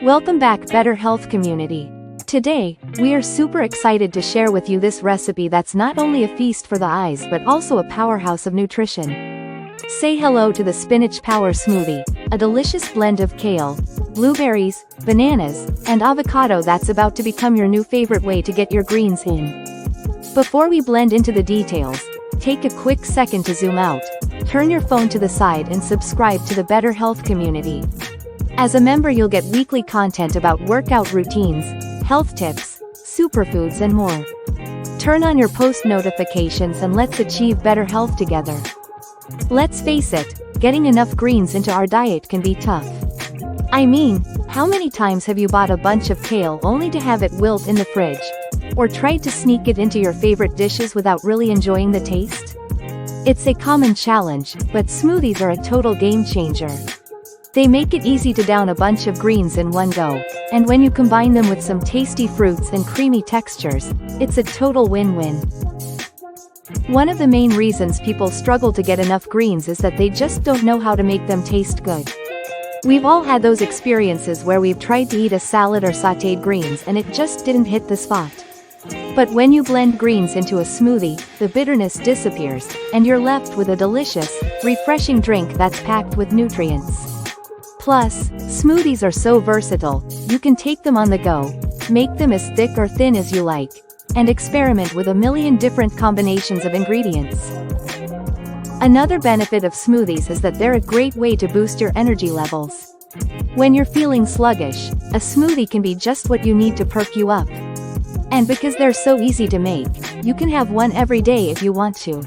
Welcome back, Better Health community. Today, we are super excited to share with you this recipe that's not only a feast for the eyes but also a powerhouse of nutrition. Say hello to the Spinach Power Smoothie, a delicious blend of kale, blueberries, bananas, and avocado that's about to become your new favorite way to get your greens in. Before we blend into the details, take a quick second to zoom out, turn your phone to the side and subscribe to the Better Health community. As a member, you'll get weekly content about workout routines, health tips, superfoods and more. Turn on your post notifications and let's achieve better health together. Let's face it, getting enough greens into our diet can be tough. I mean, how many times have you bought a bunch of kale only to have it wilt in the fridge? Or tried to sneak it into your favorite dishes without really enjoying the taste? It's a common challenge, but smoothies are a total game changer. They make it easy to down a bunch of greens in one go, and when you combine them with some tasty fruits and creamy textures, it's a total win-win. One of the main reasons people struggle to get enough greens is that they just don't know how to make them taste good. We've all had those experiences where we've tried to eat a salad or sautéed greens and it just didn't hit the spot. But when you blend greens into a smoothie, the bitterness disappears, and you're left with a delicious, refreshing drink that's packed with nutrients. Plus, smoothies are so versatile, you can take them on the go, make them as thick or thin as you like, and experiment with a million different combinations of ingredients. Another benefit of smoothies is that they're a great way to boost your energy levels. When you're feeling sluggish, a smoothie can be just what you need to perk you up. And because they're so easy to make, you can have one every day if you want to.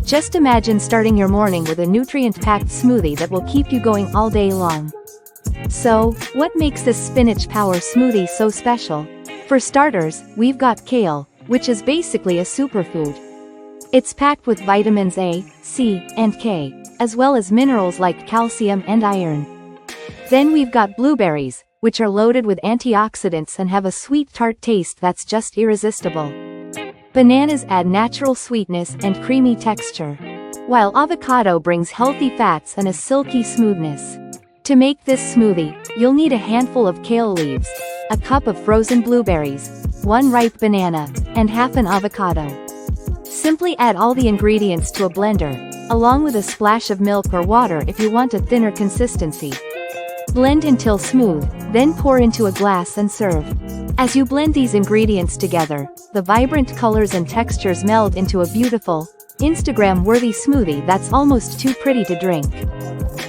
Just imagine starting your morning with a nutrient-packed smoothie that will keep you going all day long. So, what makes this Spinach Power Smoothie so special? For starters, we've got kale, which is basically a superfood. It's packed with vitamins A, C, and K, as well as minerals like calcium and iron. Then we've got blueberries, which are loaded with antioxidants and have a sweet tart taste that's just irresistible. Bananas add natural sweetness and creamy texture, while avocado brings healthy fats and a silky smoothness. To make this smoothie, you'll need a handful of kale leaves, a cup of frozen blueberries, 1 ripe banana, and half an avocado. Simply add all the ingredients to a blender, along with a splash of milk or water if you want a thinner consistency. Blend until smooth, then pour into a glass and serve. As you blend these ingredients together, the vibrant colors and textures meld into a beautiful, Instagram-worthy smoothie that's almost too pretty to drink.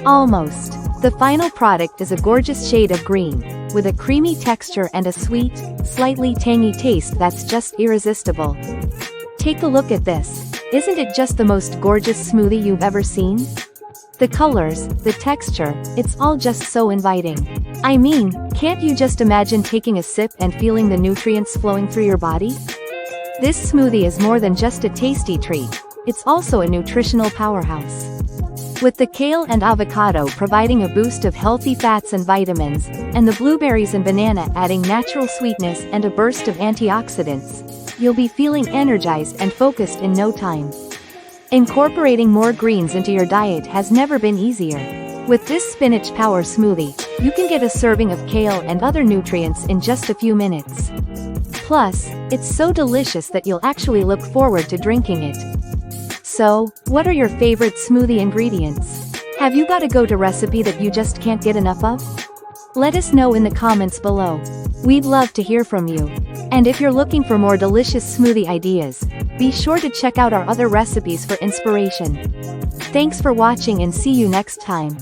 Almost. The final product is a gorgeous shade of green, with a creamy texture and a sweet, slightly tangy taste that's just irresistible. Take a look at this. Isn't it just the most gorgeous smoothie you've ever seen? The colors, the texture, it's all just so inviting. I mean, can't you just imagine taking a sip and feeling the nutrients flowing through your body? This smoothie is more than just a tasty treat, it's also a nutritional powerhouse. With the kale and avocado providing a boost of healthy fats and vitamins, and the blueberries and banana adding natural sweetness and a burst of antioxidants, you'll be feeling energized and focused in no time. Incorporating more greens into your diet has never been easier. With this Spinach Power Smoothie, you can get a serving of kale and other nutrients in just a few minutes. Plus, it's so delicious that you'll actually look forward to drinking it. So, what are your favorite smoothie ingredients? Have you got a go-to recipe that you just can't get enough of? Let us know in the comments below. We'd love to hear from you. And if you're looking for more delicious smoothie ideas, be sure to check out our other recipes for inspiration. Thanks for watching and see you next time.